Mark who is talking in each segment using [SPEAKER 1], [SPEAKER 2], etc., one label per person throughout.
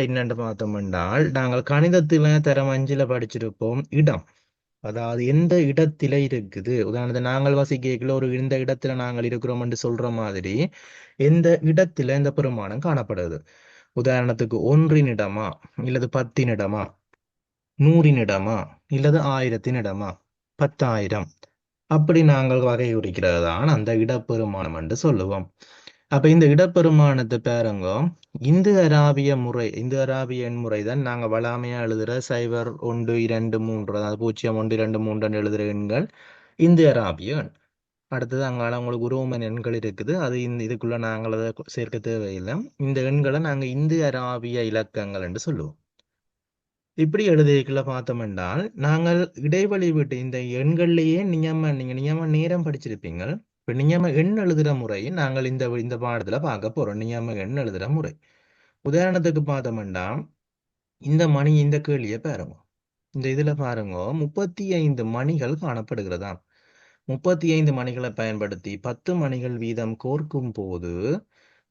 [SPEAKER 1] என்னென்று பார்த்தோம் என்றால் நாங்கள் கணிதத்துல தரம் 5ல படிச்சிருப்போம் இடம். அதாவது எந்த இடத்தில இருக்குது. உதாரணத்துக்கு நாங்கள் வசிக்கல ஒரு இந்த இடத்துல நாங்கள் இருக்கிறோம் என்று சொல்ற மாதிரி எந்த இடத்தில இந்த பெருமானம் காணப்படுது. உதாரணத்துக்கு ஒன்றின் இடமா, இல்லது 10 இடமா, 100 இடமா, இல்லது 1000 இடமா, 10,000, அப்படி நாங்கள் வகை குறிக்கிறது தான் அந்த இடப்பெருமானம் என்று சொல்லுவோம். அப்ப இந்த இடப்பெருமானத்தை பாருங்க, இந்து அராபிய முறை, இந்து அராபிய எண் முறை தான் நாங்க வளாமையா எழுதுற 0, 1, 2, 3, அதாவது 0, 1, 2, 3 எழுதுற எண்கள் இந்து அராபிய எண். அடுத்தது அங்கால உங்களுக்கு ரோமன் எண்கள் இருக்குது. அது இந்த இதுக்குள்ள நாங்கள் அதை சேர்க்க தேவையில்லை. இந்த எண்களை நாங்க இந்து அராபிய இலக்கங்கள் என்று சொல்லுவோம். இப்படி எழுதியக்குள்ள பார்த்தோம் என்றால் நாங்கள் இடைவெளி விட்டு இந்த எண்கள்லயே நீங்க நியம நேரம் படிச்சிருப்பீங்க. இப்ப நியம எண் எழுதுற முறை நாங்கள் இந்த இந்த பாடத்துல பார்க்க போறோம். நியம எண் எழுதுற முறை. உதாரணத்துக்கு பார்த்தோம்னா இந்த மணி, இந்த கேள்வியை பாருங்க. இந்த இதுல பாருங்க 35 மணிகள் காணப்படுகிறதா. 35 மணிகளை பயன்படுத்தி 10 மணிகள் வீதம் கோர்க்கும் போது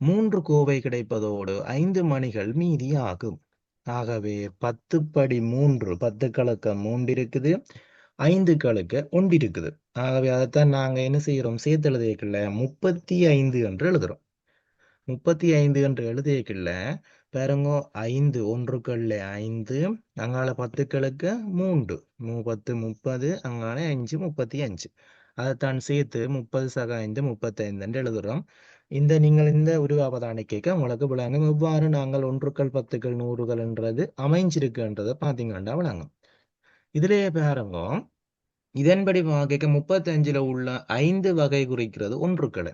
[SPEAKER 1] 3 கோவை கிடைப்பதோடு 5 மணிகள் மீதி ஆகும். ஆகவே 10 படி 3, 10 கலக்க 3 இருக்குது, 5 கலக்க 1 இருக்குது. ஆகவே அதைத்தான் நாங்க என்ன செய்யறோம், சேர்த்து எழுதியக்குள்ள 35 என்று எழுதுறோம். 35 என்று எழுதியக்குள்ள பாருங்க, 5 ஒன்றுக்கள்ல 5, அங்கால 10 கலக்க 3, 10 30, அங்கால 5 35. அதைத்தான் சேர்த்து 30 சக 5 35 என்று எழுதுறோம். நீங்கள் இந்த உருவாவதானிக்க உங்களுக்கு விளங்கும் எவ்வாறு நாங்கள் ஒன்றுக்கள் 10கள் 100கள் என்றது அமைஞ்சிருக்குன்றதை பார்த்தீங்கன்னா விளங்கும். இதுலயே பாருங்க, இதன்படி கேட்க 35ல உள்ள 5 வகை குறிக்கிறது ஒன்றுக்களை.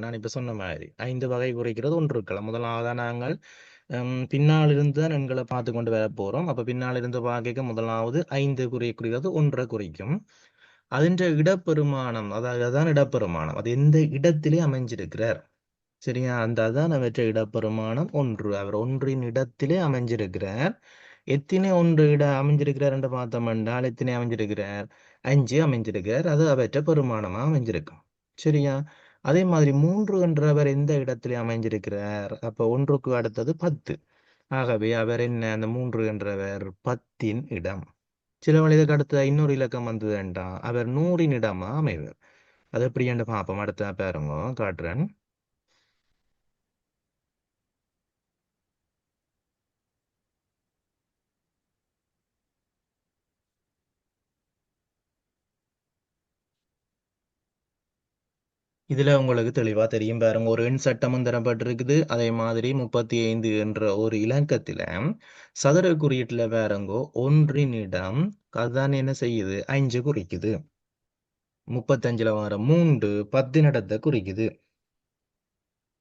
[SPEAKER 1] நான் இப்ப சொன்ன மாதிரி 5 வகை குறிக்கிறது ஒன்றுக்களை. முதலாவதா நாங்கள் பின்னால் இருந்து தான் எண்களை பார்த்து கொண்டு வர போறோம். அப்ப பின்னால் இருந்து பார்க்க முதலாவது 5 குறிக்கிறது ஒன்றை குறிக்கும். அதன் இடப்பெருமானம், அதாவது அதான் இடப்பெருமானம், அது எந்த இடத்திலே அமைஞ்சிருக்கிறார். சரியா, அந்த அதான் அவற்ற இடப்பெருமானம் 1. அவர் ஒன்றின் இடத்திலே அமைஞ்சிருக்கிறார். எத்தனை ஒன்று அமைஞ்சிருக்கிறார் என்று பார்த்தோம் என்றால் எத்தனை அமைஞ்சிருக்கிறார், 5 அமைஞ்சிருக்கிறார். அது அவற்ற பெருமானமா அமைஞ்சிருக்கும். சரியா, அதே மாதிரி 3 என்றவர் எந்த இடத்திலே அமைஞ்சிருக்கிறார், அப்ப 1க்கு அடுத்தது 10. ஆகவே அவர் என்ன, அந்த 3 என்றவர் 10இன் இடம். சில வழிகளுக்கு அடுத்த இன்னொரு இலக்கம் வந்தது என்றால் அவர் 100இன் இடமா அமைவர். அது எப்படி என்று பார்ப்போம். அடுத்த பாருங்க, காட்டுறேன். இதுல உங்களுக்கு தெளிவா தெரியும் பாருங்க, ஒரு எண் சட்டமும் தரப்பட்டிருக்குது. அதே மாதிரி 35 என்ற ஒரு இலக்கத்துல சதுர குறியீட்டுல பாருங்க, ஒன்றின் இடம் அதுதான் என்ன செய்யுது, 5 குறிக்குது. 35ல வர 3 10 இடத்தை குறிக்குது.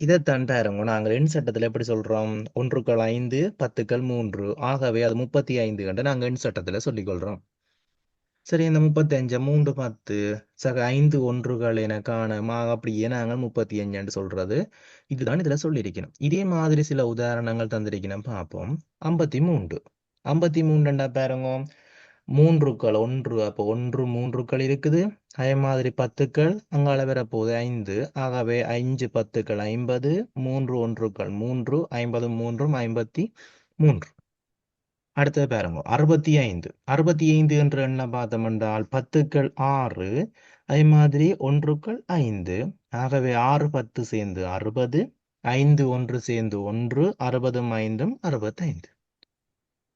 [SPEAKER 1] இதைத்தான் பாருங்க நாங்கள் எண் சட்டத்துல எப்படி சொல்றோம், ஒன்றுக்கள் 5, 10கள் 3. ஆகவே அது 35 என்று நாங்கள் எண் சட்டத்துல சொல்லிக் கொள்றோம். சரி, இந்த 35 3 10 சக 5 ஒன்றுகள் என காண அப்படியே நாங்கள் 35 என்று சொல்றது. இதுதான் இதுல சொல்லியிருக்கணும். இதே மாதிரி சில உதாரணங்கள் தந்திருக்கணும், பார்ப்போம். 53 53 பாருங்க, மூன்றுக்கள் 1, அப்போ 1 மூன்றுக்கள் இருக்குது. அதே மாதிரி 10கள் அங்கால வரப்போகுது 5. ஆகவே 5 10கள் 50, 3 ஒன்றுக்கள் 3, 50 3 53. அடுத்தது பாருங்க, 65 65 என்ற எண்ணம் பார்த்தோம் என்றால் 10கள் 6, அதே மாதிரி ஒன்றுக்கள் 5. ஆகவே 6 10 சேர்ந்து 60, 5 1 சேர்ந்து 1, 60 5 65.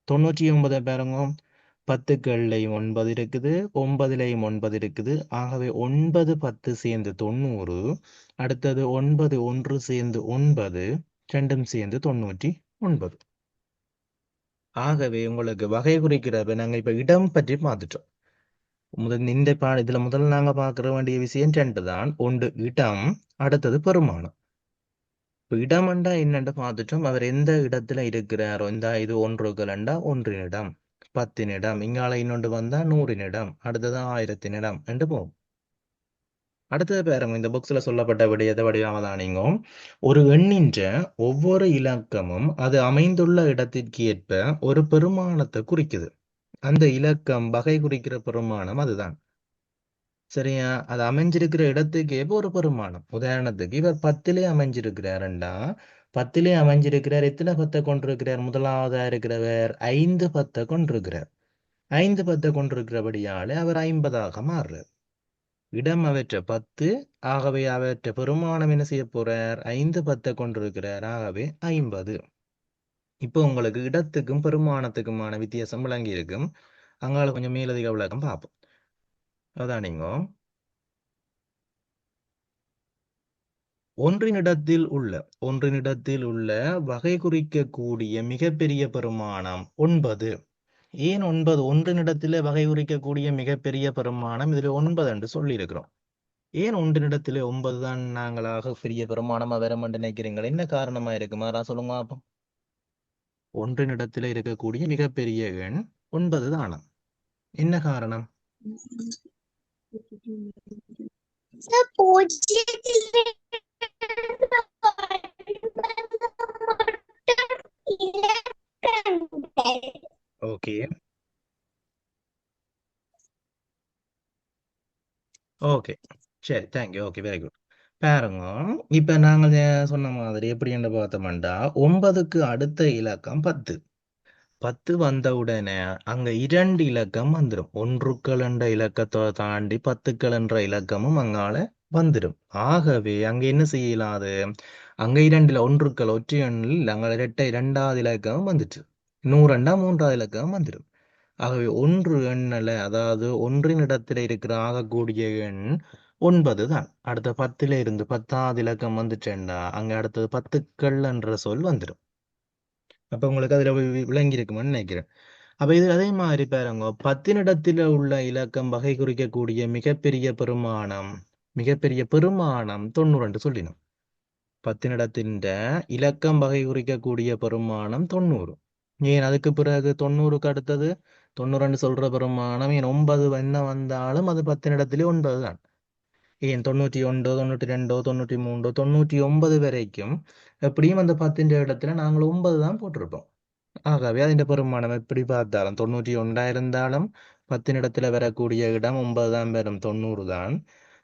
[SPEAKER 1] 99 பாருங்க, 10கள்லையும் 9 இருக்குது, 9லையும் 9 இருக்குது. ஆகவே 9 10 சேர்ந்து 90. அடுத்தது 9 1 சேர்ந்து 9, ரெண்டும் சேர்ந்து 99. ஆகவே உங்களுக்கு வகை குறிக்கிறப்ப நாங்க இப்ப இடம் பற்றி பார்த்துட்டோம். இந்த இதுல முதல்ல நாங்க பார்க்க வேண்டிய விஷயம் 2 தான். ஒன்று இடம், அடுத்தது பெருமானம். இப்ப இடம்ண்டா என்னன்னு பார்த்துட்டோம். அவர் எந்த இடத்துல இருக்கிறாரோ, இந்த இது ஒன்றுகளண்டா ஒன்றினிடம், 10னிடம், இங்கால இன்னொன்று வந்தா 100னிடம், அடுத்தது 1000னிடம் என்று போகும். அடுத்தது பாருங்க, இந்த புக்ஸ்ல சொல்லப்பட்ட விடயத்தை வடிவாவதானிங்க. ஒரு எண்ணின்ற ஒவ்வொரு இலக்கமும் அது அமைந்துள்ள இடத்திற்கு ஏற்ப ஒரு பெருமானத்தை குறிக்குது. அந்த இலக்கம் வகை குறிக்கிற பெருமானம் அதுதான். சரியா, அது அமைஞ்சிருக்கிற இடத்துக்கு ஏற்ப ஒரு பெருமானம். உதாரணத்துக்கு இவர் 10லே அமைஞ்சிருக்கிறாருண்டா 10 அமைஞ்சிருக்கிறார். எத்தனை பத்தை கொண்டிருக்கிறார்? முதலாவதா இருக்கிறவர் 5 பத்தை கொண்டிருக்கிறார். 5 பத்தை கொண்டிருக்கிறபடியால அவர் 50ஆக மாறுறார். இடம் அவற்ற 10, ஆகவே அவற்ற பெருமானம் என்ன செய்ய போறார்? 5 பத்தை கொண்டிருக்கிறார், ஆகவே 50. இப்போ உங்களுக்கு இடத்துக்கும் பெருமானத்துக்குமான வித்தியாசம் விளங்கி இருக்கும். அங்கால கொஞ்சம் மேலதிக விளக்கம் பார்ப்போம். அதான் நீங்க ஒன்றினிடத்தில் உள்ள வகை குறிக்கக்கூடிய மிகப்பெரிய பெருமானம் 9. ஏன் 9? ஒன்றினிடத்திலே வகை குறிக்கக்கூடிய மிகப்பெரிய பெருமானம் இதுல 9 என்று சொல்லி இருக்கிறோம். ஏன் ஒன்றினிடத்திலே 9 தான் நாங்களாக பெரிய பெருமானமா வரும் என்று நினைக்கிறீங்கள்? என்ன காரணமா இருக்குமா? நான் சொல்லுங்க பாப்போம். ஒன்றினிடத்திலே இருக்கக்கூடிய மிகப்பெரிய எண் 9 தானா? என்ன காரணம்?
[SPEAKER 2] பூஜ்ஜியத்தில் இலக்கங்கள்.
[SPEAKER 1] ஓகே ஓகே சரி, தேங்க்யூ. Okay, very good. பாருங்க, இப்ப நாங்கள் சொன்ன மாதிரி எப்படி என்று பார்த்தோம்டா, 9க்கு அடுத்த இலக்கம் 10. 10 வந்த உடனே அங்க 2 இலக்கம் வந்துடும். ஒன்றுக்கள் என்ற இலக்கத்தை தாண்டி 10க்கள் என்ற இலக்கமும் அங்கால வந்துடும். ஆகவே அங்க என்ன செய்யலாது? அங்க 2ல ஒன்றுக்கள் ஒற்றை எண்ணில் அங்க இரண்டாவது இலக்கம் வந்துச்சு. 100 மூன்றாவது இலக்கம் வந்துடும். ஆகவே ஒன்று எண்ணல, அதாவது ஒன்றின் இடத்துல இருக்கிற ஆகக்கூடிய எண் 9 தான். அடுத்த 10ல இருந்து 10வது இலக்கம் வந்துட்டேன்டா, அங்க அடுத்தது 10க்கள் என்ற சொல் வந்துடும். அப்ப உங்களுக்கு அதுல விளங்கி இருக்குமான்னு நினைக்கிறேன். அப்ப இது அதே மாதிரி பாருங்க, 10ன் இடத்துல உள்ள இலக்கம் வகை குறிக்கக்கூடிய மிகப்பெரிய பெருமானம் 90 சொல்லினோம். 10ன் இடத்தின் இலக்கம் வகை குறிக்கக்கூடிய பெருமானம் 90. ஏன் அதுக்கு பிறகு 90க்கு அடுத்தது 90 சொல்ற பெருமானம் ஏன் 9 என்ன வந்தாலும் அது 10ன் இடத்திலே 9 தான். ஏன் 91, 92, 93, 99 வரைக்கும் எப்படியும் அந்த 10ன் இடத்துல நாங்கள் 9 தான் போட்டிருப்போம். ஆகவே அதிന്റെ பெருமானம் எப்படி பார்த்தாலும் 91 இருந்தாலும் 10ன் இடத்துல வரக்கூடிய இடம் 9 தான் வரும், 90 தான்.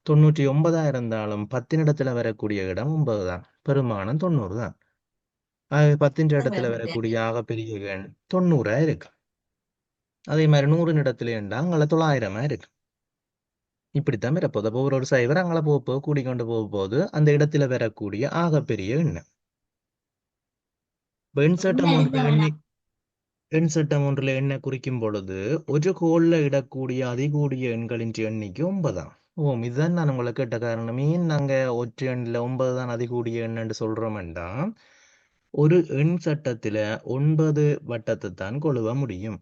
[SPEAKER 1] 99 இருந்தாலும் 10ன் இடத்துல வரக்கூடிய இடம் 9 தான், பெருமானம் 90 தான். ஆகவே 10ன் இடத்துல வரக்கூடிய ஆகப்பெரிய எண் 90 இருக்கு. அதே மாதிரி 100ன் இடத்துல இருந்தா அங்கே 900 இருக்கு. இப்படித்தான் வரப்போகுது. அப்போ ஒரு சைவர் அங்கே போக கூடிக்கொண்டு போது அந்த இடத்துல வரக்கூடிய ஆகப்பெரிய எண். எண்சட்டம் ஒன்றில் எண்ணை குறிக்கும் பொழுது ஒரு கோல்ல இடக்கூடிய அதிகூடிய எண்களின் எண்ணிக்கை 9. இதுதான் நான் உங்களை கேட்ட காரணம். ஏன் நாங்க ஒற்றை எண்ணில் 9 தான் அதிகூடிய எண் என்று சொல்றோம்டா, ஒரு எண் சட்டத்துல 9 வட்டத்தை தான் கொழுவ முடியும்.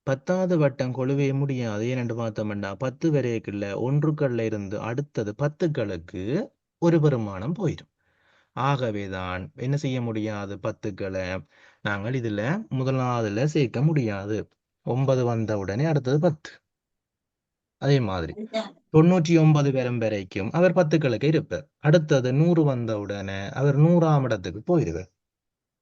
[SPEAKER 1] 10வது வட்டம் கொழுவே முடியாது. ஏனென்று பார்த்தோம்டா, 10 வரைக்குள்ள ஒன்றுக்கள்ல இருந்து அடுத்தது 10க்களுக்கு ஒரு பெருமானம் போயிடும். ஆகவேதான் என்ன செய்ய முடியாது, 10க்களை நாங்கள் இதுல முதலாவதுல சேர்க்க முடியாது. 9 வந்த உடனே அடுத்தது 10. அதே மாதிரி 99 வரும் வரைக்கும் அவர் 10க்களுக்கு இருப்பார். அடுத்தது 100 வந்த உடனே அவர் 100ஆம் இடத்துக்கு போயிருவார்.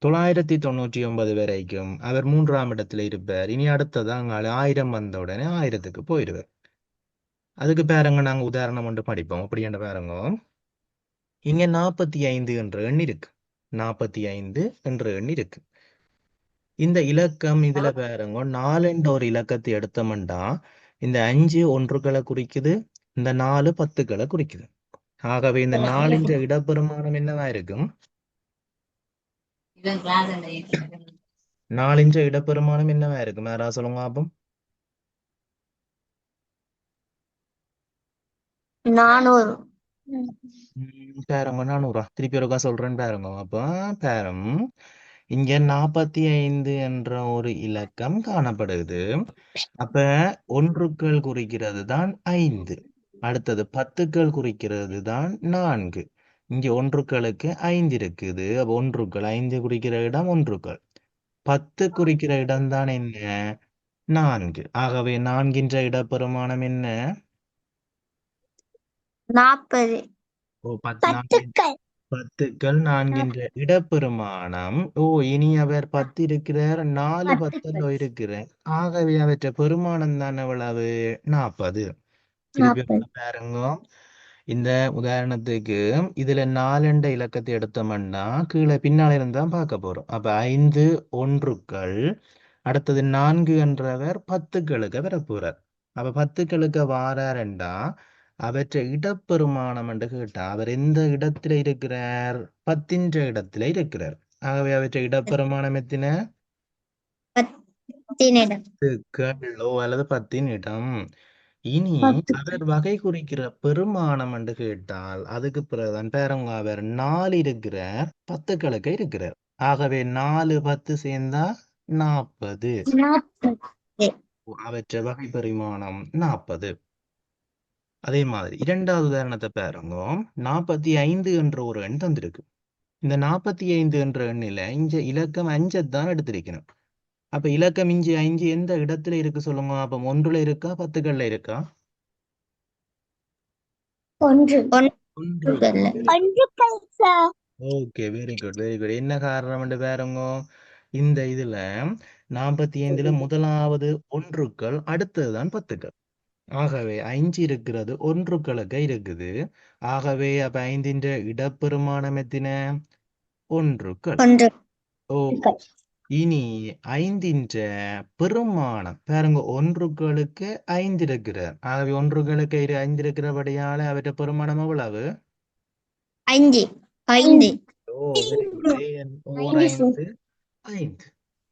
[SPEAKER 1] 999 வரைக்கும் அவர் 3ஆம் இடத்துல இருப்பார். இனி அடுத்தது அங்கால 1000 வந்த உடனே 1000த்துக்கு போயிருவார். அதுக்கு பாருங்க, நாங்க உதாரணம் ஒன்று படிப்போம். அப்படி என்ற பாருங்க, இங்க 45 என்ற எண் இருக்கு. 45 என்ற எண் இருக்கு. இந்த இலக்கம் இதுல பாருங்க, 4 என்ற ஒரு இலக்கத்தை எடுத்தோம்டா, இந்த 5 ஒன்றுகளை குறிக்குது, இந்த 4 10க்களை குறிக்குது. ஆகவே இந்த 4 இடப்பெருமானம் என்னவா இருக்கும்? 4 இடப்பெருமானம் என்னவா இருக்கும்? யாரா சொல்லுங்க பாப்போம்.
[SPEAKER 2] 400.
[SPEAKER 1] பாருங்க, 400. திருப்பி ஒருக்கா சொல்றேன்னு பாருங்க. அப்ப பாரும், இங்க 45 என்ற ஒரு இலக்கம் காணப்படுது. அப்ப ஒன்றுக்கள் குறிக்கிறது தான் 5. அடுத்தது 10க்கள் குறிக்கிறது தான் 4. இங்க ஒன்றுக்களுக்கு 5 இருக்குது. அப்ப ஒன்றுக்கள் 5 குறிக்கிற இடம் ஒன்றுக்கள், 10 குறிக்கிற இடம் தான் என்ன? 4. ஆகவே 4 இடப்பெருமானம் என்ன?
[SPEAKER 2] 40.
[SPEAKER 1] 10க்கள் 4 இடப்பெருமானம். இனி அவர் 10 இருக்கிறார், 4 10 இருக்கிறார். ஆகவே அவற்றை பெருமானம் தான் எவ்வளவு? 40. திருப்பி பாருங்க, இந்த உதாரணத்துக்கு இதுல 4 இலக்கத்தை எடுத்தோம்னா கீழே பின்னால இருந்தா பார்க்க போறோம். அப்ப 5 ஒன்றுக்கள், அடுத்தது 4 என்றவர் 10களுக்கு வரப்போறார். அப்ப 10களுக்கு வாராருண்டா அவற்றை இடப்பெருமானம் என்று கேட்டா அவர் எந்த இடத்துல இருக்கிறார்? 10 இடத்துல இருக்கிறார். ஆகவே அவற்றை இடப்பெருமானம் எத்தனை?
[SPEAKER 2] 10
[SPEAKER 1] 10களோ அல்லது 10 இடம். இனி அவர் வகை குறிக்கிற பெருமானம் என்று கேட்டால் அதுக்கு பிறகுதான் பாருங்க, அவர் 4 இருக்கிறார், 10களுக்கு இருக்கிறார். ஆகவே 4 10 சேர்ந்தா 40. அவற்றை வகை பெருமானம் 40. அதே மாதிரி இரண்டாவது உதாரணத்தை பாருங்க. 45 என்ற ஒரு எண் தந்திருக்கு. இந்த 45 என்ற எண்ணில இங்க இலக்கம் 5 தான் எடுத்திருக்கணும். அப்ப இலக்கம் இஞ்சி 5 எந்த இடத்துல இருக்கு சொல்லுங்க. அப்ப 1ல இருக்கா 10கள்ல இருக்கா?
[SPEAKER 2] ஒன்று
[SPEAKER 1] 1. Okay, very good very good. என்ன காரணம் பாருங்க, இந்த இதுல 45ல முதலாவது ஒன்றுக்கள், அடுத்ததுதான் 10கள். ஆகவே 5 இருக்கிறது ஒன்றுக்களுக்கு இருக்குது. ஆகவே அப்ப 5ன் இடப்பெருமானம் எத்தனை? ஒன்றுக்கள். ஓ, இனி 5ன் பெருமானம் பாருங்க, ஒன்றுகளுக்கு 5 இருக்கிறார். ஆகவே ஒன்றுகளுக்கு 5 இருக்கிறபடியால அவற்றை பெருமானம் எவ்வளவு?
[SPEAKER 2] 5
[SPEAKER 1] ஓ, வெரி குட். ஓர் 5 5.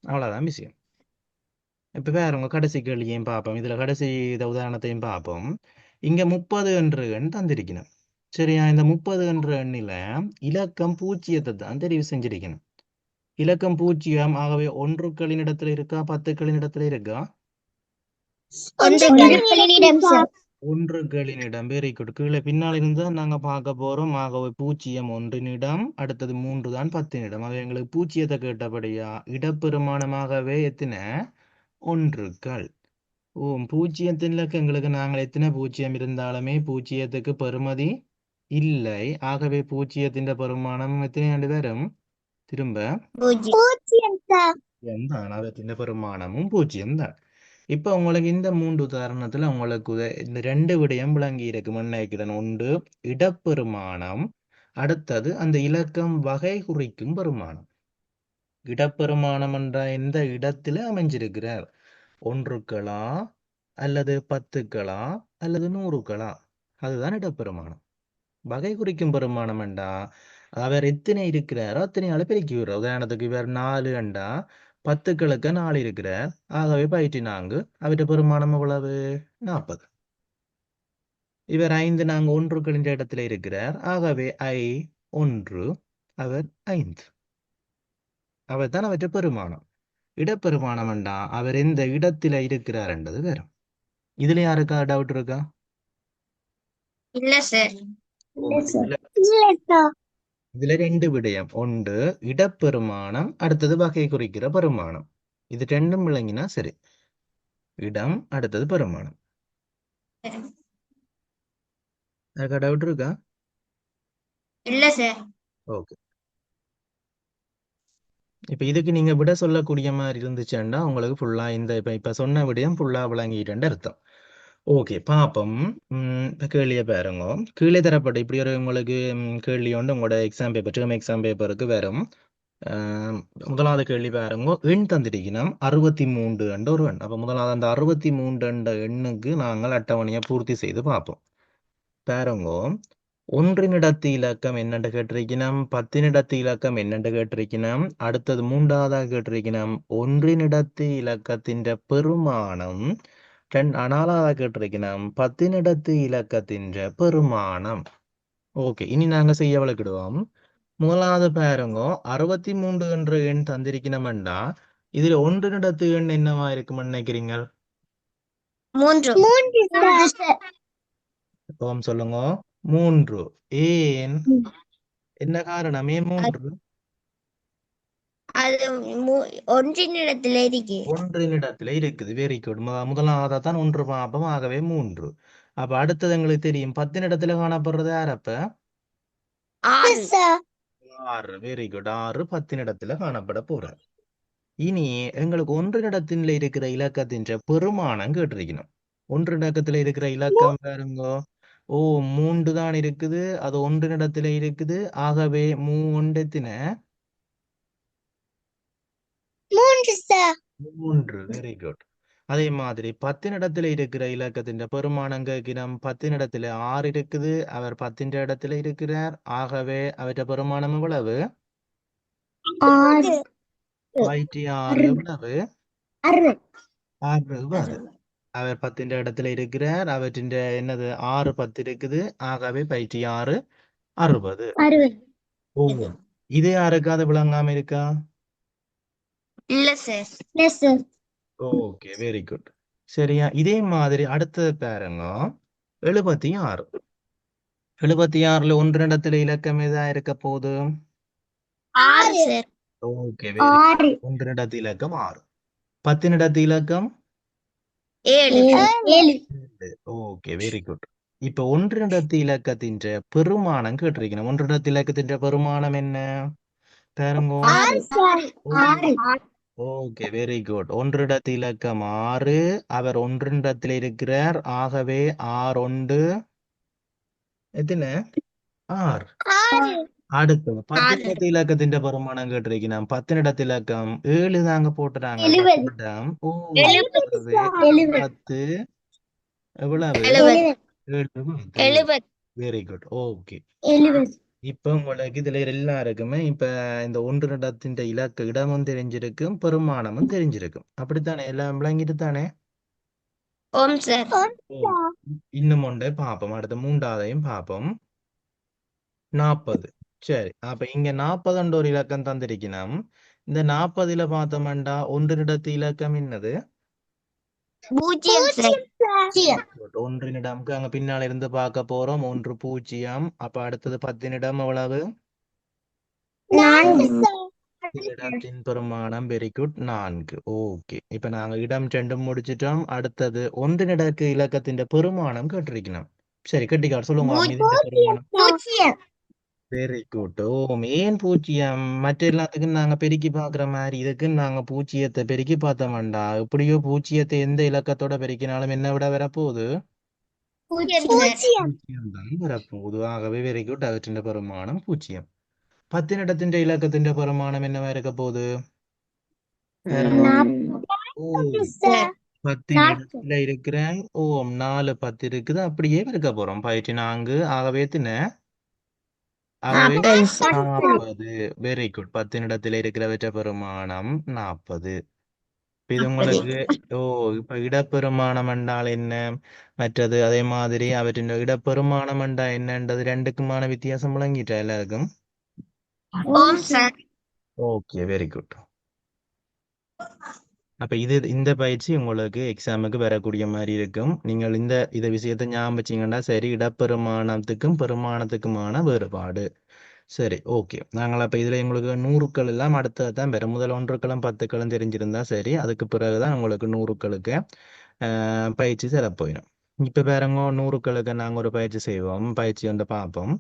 [SPEAKER 1] அவ்வளவுதான் விஷயம். இப்ப பாருங்க, கடைசி கேள்வியையும் பார்ப்போம். இதுல கடைசி உதாரணத்தையும் பார்ப்போம். இங்க 30 என்ற எண் தந்திருக்கணும். சரியா? இந்த 30 என்ற எண்ணில இலக்கம் 0 தான் தெரிவு செஞ்சிருக்கணும். இலக்கம் 0. ஆகவே ஒன்றுக்களின் இடத்துல இருக்கா 10களின் இடத்துல இருக்கா? ஒன்றுகளினிடம். Very good. கீழே பின்னால் இருந்தா நாங்க பார்க்க போறோம். ஆகவே 0 ஒன்றினிடம், அடுத்தது 3 தான் 10னிடம். ஆகவே எங்களுக்கு 0த்தை கேட்டபடியா இடப்பெருமானமாகவே எத்தனை? ஒன்றுக்கள். ஓ, 0 எங்களுக்கு நாங்கள் எத்தனை 0 இருந்தாலுமே 0த்துக்கு பெறுமதி இல்லை. ஆகவே 0த்தின் பெருமானம் எத்தனை ஆண்டு வரும்? திரும்ப 0 தான். அதத்தின் பெருமானமும் 0 தான். இப்ப உங்களுக்கு இந்த 3 உதாரணத்துல உங்களுக்கு இந்த 2 விடயம் விளங்கி இருக்கு நினைக்கிறேன். ஒன்று இடப்பெருமானம், அடுத்தது அந்த இலக்கம் வகை குறிக்கும் பெருமானம். இடப்பெருமானம் என்ற எந்த இடத்துல அமைஞ்சிருக்கிறார்? ஒன்றுக்களா அல்லது 10களா அல்லது 100களா? அதுதான் இடப்பெருமானம். வகை குறிக்கும் பெருமானம் என்றா அவர் எத்தனை இருக்கிறாரோ அத்தனை ஆளு பெருக்கி விடுறார். உதாரணத்துக்கு இவர் 4 என்றா 10களுக்கு 4 இருக்கிறார். ஆகவே 14. அவருடைய பெருமானம் எவ்வளவு? 40. இவர் 5 நாங்க ஒன்றுகளின் இடத்துல இருக்கிறார். ஆகவே 1 அவர் 5. அவர் தான் அவற்றை பெருமானம். இடப்பெருமானம் என்றா அவர் எந்த இடத்துல இருக்கிறார் என்றது வரும். இதுல யாருக்கா டவுட் இருக்கா?
[SPEAKER 2] இல்ல சார்.
[SPEAKER 1] இதுல 2 விடயம். ஒன்று இடப்பெருமானம், அடுத்தது வகை குறிக்கிற பெருமானம். இது ரெண்டும் விளங்கினா சரி. இடம், அடுத்தது பெருமானம். யாருக்கா டவுட் இருக்கா?
[SPEAKER 2] இல்ல சார்.
[SPEAKER 1] ஓகே. இப்ப இதுக்கு நீங்க விட சொல்லக்கூடிய மாதிரி இருந்துச்சுன்னா உங்களுக்கு ஃபுல்லா இந்த இப்ப சொன்ன விடயம் ஃபுல்லா விளங்கிட்டு அர்த்தம். ஓகே, பாப்போம். இப்ப கேள்வியை பாருங்க. கீழே தரப்பட்ட இப்படி ஒரு உங்களுக்கு கேள்வி ஒன்று உங்களோட எக்ஸாம் பேப்பர், டேர்ம் எக்ஸாம் பேப்பருக்கு வரும். முதலாவது கேள்வி பாருங்க. எண் தந்திருக்கணும் 63 என்ற ஒரு எண். அப்ப முதலாவது அந்த 63 என்ற எண்ணுக்கு நாங்கள் அட்டவணையை பூர்த்தி செய்து பார்ப்போம். பாருங்க, ஒன்றினிடத்து இலக்கம் என்னென்று கேட்டிருக்கணும், 10னிடத்து இலக்கம் என்னென்று கேட்டிருக்கணும், அடுத்தது 3வதாக கேட்டிருக்கணும் ஒன்றினிடத்து இலக்கத்தின் பெருமானம், 4வதாக கேட்டிருக்கணும் 10னிடத்து இலக்கத்தின் பெருமானம். ஓகே, இனி நாங்க செய்ய வழக்கிடுவோம். முதலாவது பாருங்க, 63 என்ற எண் தந்திருக்கணும்டா இதுல ஒன்றினிடத்து எண் என்னவா இருக்கும்னு நினைக்கிறீங்க?
[SPEAKER 2] 3
[SPEAKER 1] ஓம் சொல்லுங்க. 3. ஏன்? என்ன காரணம்? ஏன் 3?
[SPEAKER 2] அது ஒன்றின் இடத்துல இருக்கு.
[SPEAKER 1] ஒன்றினிடத்துல இருக்குது. Very good. முதலாவதா தான் 1 பார்ப்போம். ஆகவே 3. அப்ப அடுத்தது எங்களுக்கு தெரியும் 10னிடத்துல காணப்படுறது யார்? அப்ப 6. Very good. 6 10னிடத்துல காணப்பட போறார். இனி எங்களுக்கு ஒன்றினிடத்துல இருக்கிற இலக்கத்தின் பெருமானம் கேட்டிருக்கணும். ஒன்றிணக்கத்துல இருக்கிற இலக்கம் பாருங்க, ஓ, 3 தான் இருக்குது. அது ஒன்றினிடத்துல இருக்குது. ஆகவே மூன்றெத்தின
[SPEAKER 2] 3 சார்.
[SPEAKER 1] 3. Very good. அதே மாதிரி 10 இருக்கிற இலக்கத்தின் பெருமானம் கேட்கிறோம். 10 6 இருக்குது. அவர் 10 இடத்துல இருக்கிறார். ஆகவே அவற்றை பெருமானம் எவ்வளவு?
[SPEAKER 2] 6.
[SPEAKER 1] 6 எவ்வளவு?
[SPEAKER 2] 60.
[SPEAKER 1] 60. அவர் 10 இடத்துல இருக்கிறார். அவற்றின் என்னது 6 10 இருக்குது. ஆகவே 6 60.
[SPEAKER 2] 60.
[SPEAKER 1] ஓ, இது யாருக்காவது விளங்காம இருக்கா?
[SPEAKER 2] இல்ல சார். இல்ல சார்.
[SPEAKER 1] Okay, very good. சரியா, இதே மாதிரி அடுத்தது பாருங்க. 76. 76ல ஒன்றிடத்துல இலக்கம் எதா இருக்க போகுது?
[SPEAKER 2] 6 சார்.
[SPEAKER 1] Okay, very
[SPEAKER 2] 6.
[SPEAKER 1] ஒன்றிடத்து இலக்கம் 6. 10 இலக்கம்
[SPEAKER 2] 7. 7.
[SPEAKER 1] Okay, very good. இப்ப ஒன்றிடத்து இலக்கத்தின் பெருமானம் கேட்டிருக்கணும். ஒன்றிடத்து இலக்கத்தின் பெருமானம் என்ன பாருங்க?
[SPEAKER 2] 6 சார். 6.
[SPEAKER 1] Okay, very good. ஒன்றிடத்து இலக்கம் 6. அவர் ஒன்றிடத்தில் இருக்கிறார். ஆகவே 6 எத்தனை? 6.
[SPEAKER 2] 6.
[SPEAKER 1] அடுத்தது 10 இலக்கத்தின் பெருமானம் கேட்டிருக்கணும். 10 இலக்கம் 7 தாங்க போட்டுறாங்க.
[SPEAKER 2] 70.
[SPEAKER 1] ஓ, 10 எவ்வளவு?
[SPEAKER 2] 70.
[SPEAKER 1] 70. Very good. ஓகே.
[SPEAKER 2] 70.
[SPEAKER 1] இப்ப உங்களுக்கு இதுல எல்லாருக்குமே இப்ப இந்த ஒன்றிடத்தின் இலக்க இடமும் தெரிஞ்சிருக்கும், பெருமானமும் தெரிஞ்சிருக்கும். அப்படித்தானே? எல்லாம் விளங்கிட்டு தானே?
[SPEAKER 2] ஓம் சார்.
[SPEAKER 1] ஓ, இன்னும் ஒன்றை பார்ப்போம். அடுத்த 3ஆவதையும் பார்ப்போம். 40. சரி, அப்ப இங்க 40 ஒரு இலக்கம் தந்திருக்கணும். இந்த 40ல பார்த்தோம்டா ஒன்றிடத்து இலக்கம் என்னது?
[SPEAKER 2] 0 சார். 0.
[SPEAKER 1] ஒன்றினிடம்க்கு அங்க பின்னால இருந்து பார்க்க போறோம். 1 0. அப்ப அடுத்தது 10 எவ்வளவு?
[SPEAKER 2] 4 சார்.
[SPEAKER 1] இடத்தின் பெருமானம் வெரி குட் 4. ஓகே, இப்ப நாங்க இடம் 2 முடிச்சிட்டோம். அடுத்தது ஒன்றினிடக்கு இலக்கத்தின் பெருமானம் கேட்டிருக்கணும். சரி, கெட்டிக்கார் சொல்லுங்க. இதுன்ற பெருமானம்
[SPEAKER 2] 0.
[SPEAKER 1] Very good. ஓ, ஏன் 0? மற்ற எல்லாத்துக்கும் நாங்க பெருக்கி பாக்குற மாதிரி இதுக்கு நாங்க 0த்தை பெருக்கி பார்த்தோம்டா. எப்படியோ 0த்தை எந்த இலக்கத்தோட பெருக்கினாலும் என்ன விட வரப்போகுது?
[SPEAKER 2] 0.
[SPEAKER 1] 0 தான் வரப்போகுது. ஆகவே வெரி குட். அவற்றின் பெருமானம் 0. 10 இலக்கத்தின் பெருமானம் என்னவா இருக்க போகுது? ஓ, 10 இருக்கிற 4 10 இருக்குது. அப்படியே இருக்க போறோம். 4. ஆகவே எத்தனை? ஆகவே 40. Very good. 10 இருக்கிறவற்ற பெருமானம் 40. இப்ப இது உங்களுக்கு ஓ, இப்ப இடப்பெருமானம் என்றால் என்ன, மற்றது அதே மாதிரி அவற்றின் இடப்பெருமானம் என்றா என்னன்றது ரெண்டுக்குமான வித்தியாசம் விளங்கிட்டா எல்லாருக்கும்?
[SPEAKER 2] ஓம் சார்.
[SPEAKER 1] Okay, very good. அப்ப இந்த பயிற்சி உங்களுக்கு எக்ஸாமுக்கு வரக்கூடிய மாதிரி இருக்கும். நீங்கள் இந்த விஷயத்தை ஞாபகம் வச்சீங்கன்னா சரி, இடப்பெருமானத்துக்கும் பெருமானத்துக்குமான வேறுபாடு. சரி, ஓகே. நாங்கள் அப்ப இதுல உங்களுக்கு 100க்கள் எல்லாம் அடுத்ததான் பெற முதல் 1க்களும் 10க்களும் தெரிஞ்சிருந்தா சரி, அதுக்கு பிறகுதான் உங்களுக்கு 100க்களுக்கு பயிற்சி தரப்போயிடும். இப்ப பாருங்க, 100க்களுக்கு நாங்க ஒரு பயிற்சி செய்வோம். பயிற்சி வந்து பார்ப்போம்.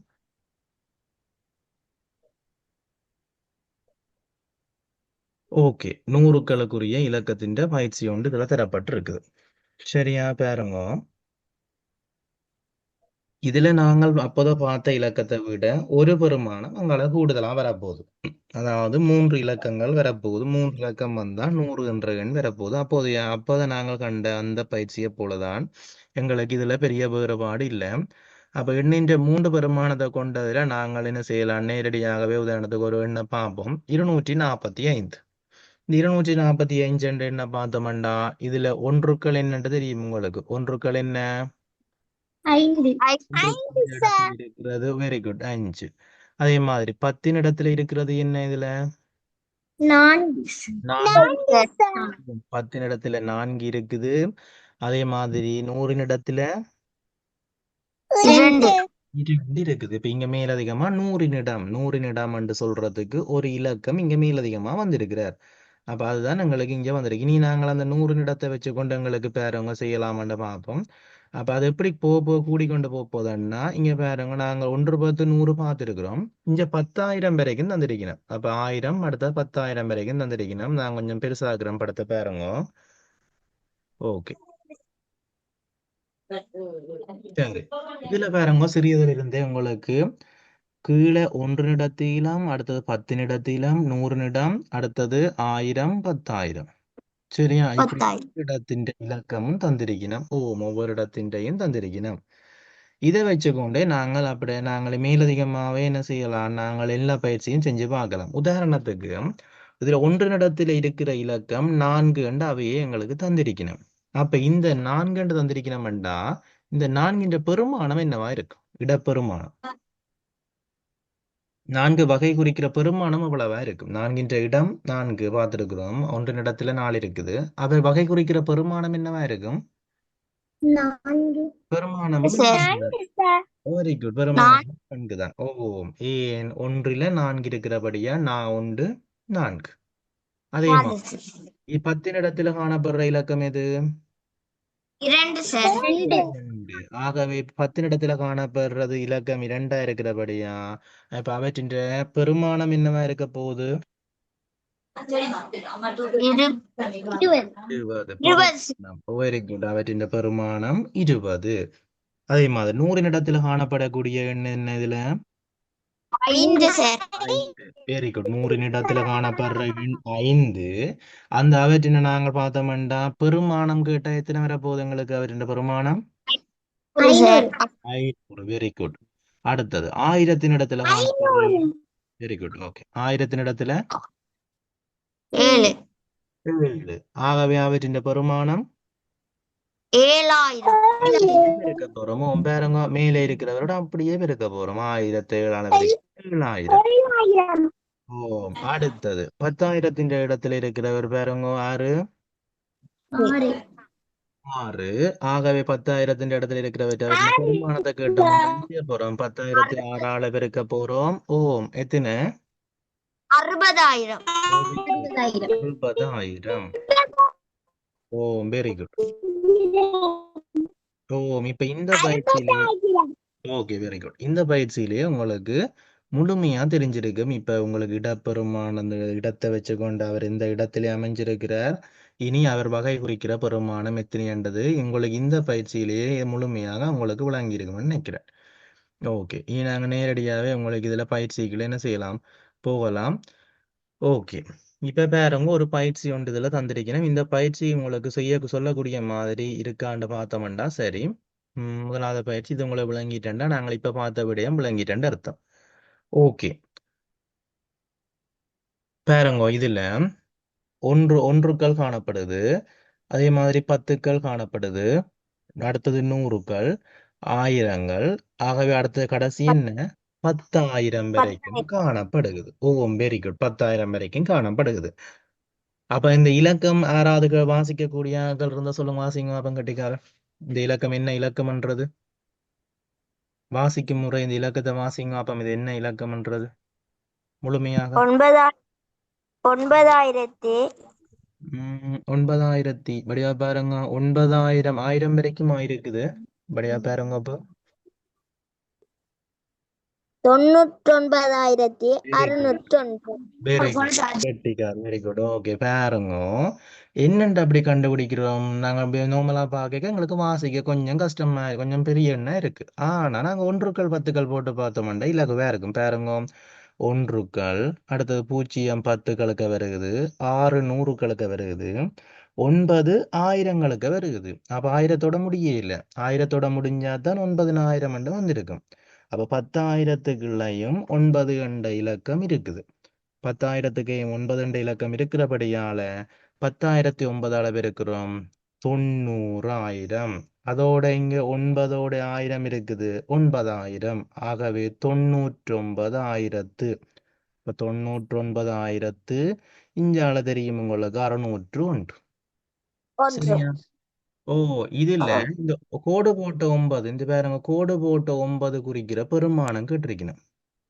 [SPEAKER 1] ஓகே, 100க்களுக்குரிய இலக்கத்தின் பயிற்சி ஒன்று இதுல தரப்பட்டிருக்குது. சரியா பாருங்க, இதுல நாங்கள் அப்போத பார்த்த இலக்கத்தை விட ஒரு பெருமானம் அங்கால கூடுதலா வரப்போகுது. அதாவது 3 இலக்கங்கள் வரப்போகுது. 3 இலக்கம் வந்தா 100 என்ற எண் வரப்போகுது. அப்போதை நாங்கள் கண்ட அந்த பயிற்சியை போலதான் எங்களுக்கு இதுல பெரிய வேறுபாடு இல்லை. அப்ப எண்ணின்ற 3 பெருமானத்தை கொண்டதுல நாங்கள் என்ன செய்யலாம்? நேரடியாகவே உதாரணத்துக்கு ஒரு எண்ணை பார்ப்போம். 245. இந்த 245 என்ற எண்ணை பார்த்தோம்டா, இதுல ஒன்றுக்கள் என்னன்னு தெரியும் உங்களுக்கு? ஒன்றுக்கள் என்ன?
[SPEAKER 2] 5.
[SPEAKER 1] இருக்கிறது. Very good, 5. அதே மாதிரி 10 இடத்துல இருக்கிறது என்ன? இதுல
[SPEAKER 2] 4.
[SPEAKER 1] 10 இடத்துல 4 இருக்குது. அதே மாதிரி 100 இடத்துல
[SPEAKER 2] 2.
[SPEAKER 1] 2 இருக்குது. இப்ப இங்க மேலதிகமா 100 இடம் என்று சொல்றதுக்கு ஒரு இலக்கம் இங்க மேலதிகமா வந்திருக்கிறார். அப்ப அதுதான் எங்களுக்கு இங்க வந்திருக்கு. இனி நாங்கள் அந்த 100 இடத்தை வச்சுக்கொண்டு எங்களுக்கு பேரவங்க செய்யலாமான்னு பார்ப்போம். அப்ப அது எப்படி கூடிக்கொண்டு போகுதுன்னா, இங்க பாருங்க, நாங்க 1 10 100 பார்த்துருக்கிறோம். இங்க 10,000 வரைக்கும் தந்திருக்கணும். அப்ப 1000 அடுத்த 10,000 வரைக்கும் தந்திருக்கணும். நான் கொஞ்சம் பெருசாக்குறேன் படத்தை பாருங்க. ஓகே, சரி, இதுல பாருங்க சிறியதுல இருந்தே உங்களுக்கு கீழே ஒன்றினிடத்திலும் அடுத்தது 10 100 அடுத்தது 1000 10,000. சரியா, இப்படி
[SPEAKER 2] 10,000.
[SPEAKER 1] இடத்தின் இலக்கமும் தந்திருக்கணும். ஒவ்வொரு இடத்தின்றையும் தந்திருக்கணும். இதை வச்சுக்கொண்டே நாங்கள் மேலதிகமாகவே என்ன செய்யலாம், நாங்கள் எல்லா பயிற்சியும் செஞ்சு பார்க்கலாம். உதாரணத்துக்கு இதுல ஒன்றினிடத்தில் இருக்கிற இலக்கம் 4 என்று அவையே எங்களுக்கு தந்திருக்கணும். அப்ப இந்த 4 என்று தந்திருக்கணும்டா இந்த 4 பெருமானம் என்னவா இருக்கும்? இடப்பெருமானம். 4 வகை குறிக்கிற பெருமானம் அவ்வளவா இருக்கும். 4 இடம் 4 பார்த்திருக்கிறோம். ஒன்றினிடத்துல 4 இருக்குது. அவை வகை குறிக்கிற பெருமானம் என்னவா இருக்கும்?
[SPEAKER 2] 4.
[SPEAKER 1] பெருமானம்
[SPEAKER 2] Sir.
[SPEAKER 1] Very good. பெருமானம் 4 தான். ஏன் ஒன்றில 4 இருக்கிறபடியா நான் 1 4. அதே மாதிரி 10 இடத்துல காணப்படுற இலக்கம் எது?
[SPEAKER 2] 2 sir.
[SPEAKER 1] 2. ஆகவே 10 இடத்துல காணப்படுறது இலக்கம் 2 இருக்கிறபடியா இப்ப அவற்றின் பெருமானம் என்னவா இருக்க போகுது?
[SPEAKER 2] 20.
[SPEAKER 1] Very good. அவற்றின் பெருமானம் 20. அதே மாதிரி 100 இடத்துல காணப்படக்கூடிய எண் என்ன இதுல?
[SPEAKER 2] 5 sir.
[SPEAKER 1] 5. Very good. 100 இடத்துல காணப்படுற எண் 5. அந்த அவற்றினை நாங்கள் பார்த்தோம்டா பெருமானம் கேட்டா எத்தனை வரப்போகுது எங்களுக்கு? அவற்றின் பெருமானம் 500. Very good. அடுத்தது 1000 இடத்துல காணப்படுற வெரி குட். ஓகே, 1000 இடத்துல
[SPEAKER 2] 7.
[SPEAKER 1] 7. ஆகவே அவற்றின் பெருமானம்
[SPEAKER 2] 7,000.
[SPEAKER 1] பெருக்க போறோம். பாருங்க, மேலே இருக்கிறவரோட அப்படியே பெருக்க போறோம். 1000 7,000. அடுத்தது 10,000 இடத்துல இருக்கிறவர் பாருங்க 6. 6. ஆகவே 10,000 இடத்துல இருக்கிறவற்றை பெருமானத்தை கேட்டோம். போறோம் 10,000 6ஆல பெருக்க போறோம். எத்தனை?
[SPEAKER 2] 60,000.
[SPEAKER 1] 60,000. Very good. இப்ப இந்த பயிற்சியிலே ஓகே, வெரி குட். இந்த பயிற்சியிலேயே உங்களுக்கு முழுமையா தெரிஞ்சிருக்கும். இப்ப உங்களுக்கு இடப்பெருமான் அந்த இடத்தை வச்சுக்கொண்டு அவர் இந்த இடத்திலே அமைஞ்சிருக்கிறார். இனி அவர் வகை குறிக்கிற பெருமானம் எத்தனை என்றது உங்களுக்கு இந்த பயிற்சியிலேயே முழுமையாக உங்களுக்கு விளங்கி இருக்கும்னு நினைக்கிறேன். ஓகே, இனி நாங்கள் நேரடியாகவே உங்களுக்கு இதுல பயிற்சிகளை என்ன செய்யலாம், போகலாம். ஓகே, இப்ப பாருங்க ஒரு பயிற்சி ஒன்று இதுல தந்திருக்கணும். இந்த பயிற்சி உங்களுக்கு சொல்லக்கூடிய மாதிரி இருக்கான்னு பார்த்தோம்டா சரி. முதலாவது பயிற்சி இது உங்களை விளங்கிட்டேன்டா நாங்கள் இப்ப பார்த்த விடயம் விளங்கிட்டேன் அர்த்தம். ஓகே, பாருங்க இதுல ஒன்றுக்கள் காணப்படுது, அதே மாதிரி 10கள் காணப்படுது, அடுத்தது 100கள், 1000கள். ஆகவே அடுத்தது கடைசி என்ன? 10,000 வரைக்கும் காணப்படுகிறது. Very good. 10,000 வரைக்கும் காணப்படுகிறது. அப்ப இந்த இலக்கம் யாராவது வாசிக்கக்கூடிய ஆட்கள் இருந்தா சொல்லுங்க, வாசிங்க அப்ப கட்டிக்கார. இந்த இலக்கம் என்ன இலக்கம்ன்றது வாசிக்கும் முறை, இந்த இலக்கத்தை வாசிங்க அப்ப இது என்ன இலக்கம்ன்றது முழுமையாக? 9,000 படியா பாருங்க. 9,000 1000 வரைக்கும் இருக்குது. படியா பாருங்க அப்போ
[SPEAKER 2] 99,609.
[SPEAKER 1] Very good. ஓகே, பாருங்க என்னண்டு அப்படி கண்டுபிடிக்கிறோம். நாங்க நார்மலா பார்க்க எங்களுக்கு வாசிக்க கொஞ்சம் கஷ்டமா கொஞ்சம் பெரிய எண்ணம் இருக்கு. ஆனா நாங்க ஒன்றுக்கள் 10கள் போட்டு பார்த்தோம்டா இலகுவா இருக்கும். பாருங்க, ஒன்றுக்கள், அடுத்தது 0 10களுக்கு வருகுது, 6 100களுக்கு வருகுது, 9 1000களுக்கு வருகுது. அப்ப 1000தோட முடியல. 1000தோட முடிஞ்சாதான் 9,000 என்று வந்திருக்கும். அப்ப 10,000த்துக்குள்ளயும் 9 என்ற இலக்கம் இருக்குது. 10,000த்துக்கு 9 என்ற இலக்கம் இருக்கிறபடியால 10,009 பெருக்கிறோம் 90,000. அதோட இங்க 9ஓட 1000 இருக்குது 9,000. ஆகவே 99,000. இப்ப 99,000 இஞ்சால தெரியும் உங்களுக்கு 601. சரியா? இதுல இந்த கோடு போட்ட 9 இந்த பாருங்க, கோடு போட்ட 9 குறிக்கிற பெருமானம் கேட்டிருக்கணும்.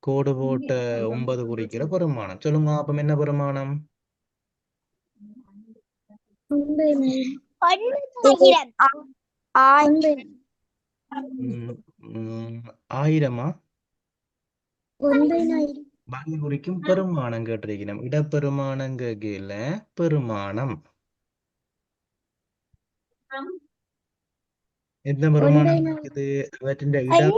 [SPEAKER 1] கோடு போட்ட 9 குறிக்கிற பெருமானம் சொல்லுங்க அப்ப என்ன பெருமானம்? 1000. வகை குறிக்கும் பெருமானம் கேட்டிருக்கணும். இடப்பெருமானம் கேட்கல, பெருமானம். எந்த பெருமானம் இருக்குது அவற்றின் இடம்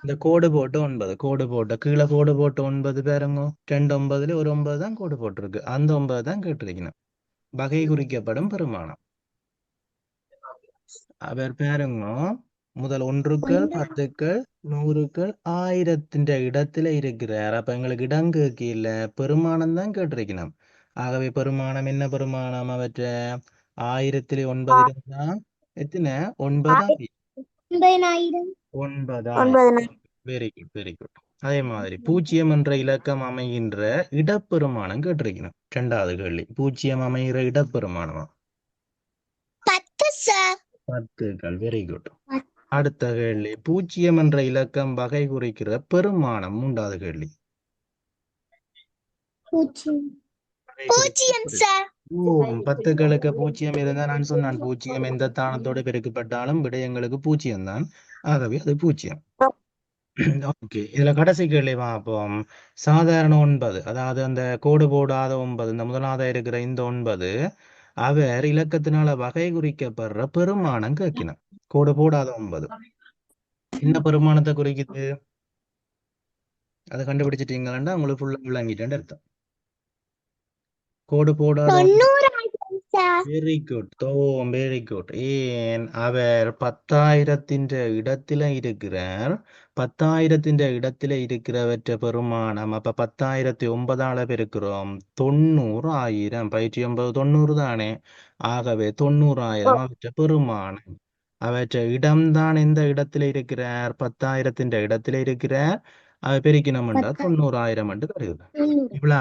[SPEAKER 1] இந்த கோடு போட்டு 9 கோடு போட்டு கீழே கோடு போட்டு 9 பாருங்க 2 9ல ஒரு 9 தான் கோடு போட்டிருக்கு அந்த 9 தான் கேட்டிருக்கணும் வகை குறிக்கப்படும் பெருமானம் அவர் பாருங்க முதல் ஒன்றுக்கள் பத்துக்கள் நூறுக்கள் ஆயிரத்தின் இடத்துல இருக்கிறார் அப்ப எங்களுக்கு இடம் கேட்கல பெருமானம் தான் கேட்டிருக்கணும் ஆகவே பெருமானம் என்ன பெருமானம் அவற்ற 1000ல் 9 இருந்தா எத்தனை 9 9,000 வெரி குட் வெரி குட் அதே மாதிரி பூஜ்ஜியம் என்ற இலக்கம் அமைகின்ற இடப்பெருமானம் கேட்டிருக்கணும் இரண்டாவது கேள்வி பூஜ்ஜியம் அமைகிற இடப்பெருமானமா 10கள் வெரி குட் அடுத்த கேள்வி பூஜ்ஜியம் என்ற இலக்கம் வகை குறிக்கிற பெருமானம் மூன்றாவது கேள்வி பத்துக்களுக்கு பூஜ்ஜியம் இருந்தா நான் சொன்னான் பூஜ்ஜியம் எந்த தானத்தோடு பெருக்கப்பட்டாலும் விடயங்களுக்கு பூஜ்ஜியம் தான் ஆகவே அது பூஜ்ஜியம் ஓகே இதுல கடைசி கேள்வி பார்ப்போம் சாதாரண 9 அதாவது அந்த கோடு போடாத 9 இந்த முதலாவதா இருக்கிற இந்த 9 அவர் இலக்கத்தினால வகை குறிக்கப்படுற பெருமானம் கேட்கணும் கோடு போடாத 9 என்ன பெருமானத்தை குறிக்குது அதை கண்டுபிடிச்சிட்டீங்கன்னா உங்களுக்கு ஃபுல்லா விளங்கிட்டேன்னு அர்த்தம் கோடு போடாத வெரி குட் தோம் வெரி குட் ஏன் அவர் 10,000ன் இடத்துல இருக்கிறார் 10,000ன் இடத்துல இருக்கிறவற்ற பெருமானம் அப்ப 10,009 பெருக்கிறோம் 90,000 பயிற்சி 90 தானே ஆகவே 90,000 அவற்ற பெருமானம் அவற்ற இடம்தான் எந்த இடத்துல இருக்கிறார் 10,000ன் இடத்துல இருக்கிறார் அவர் பெருக்கினோம்டா 90,000 என்று தருகிறார் இவ்வளவு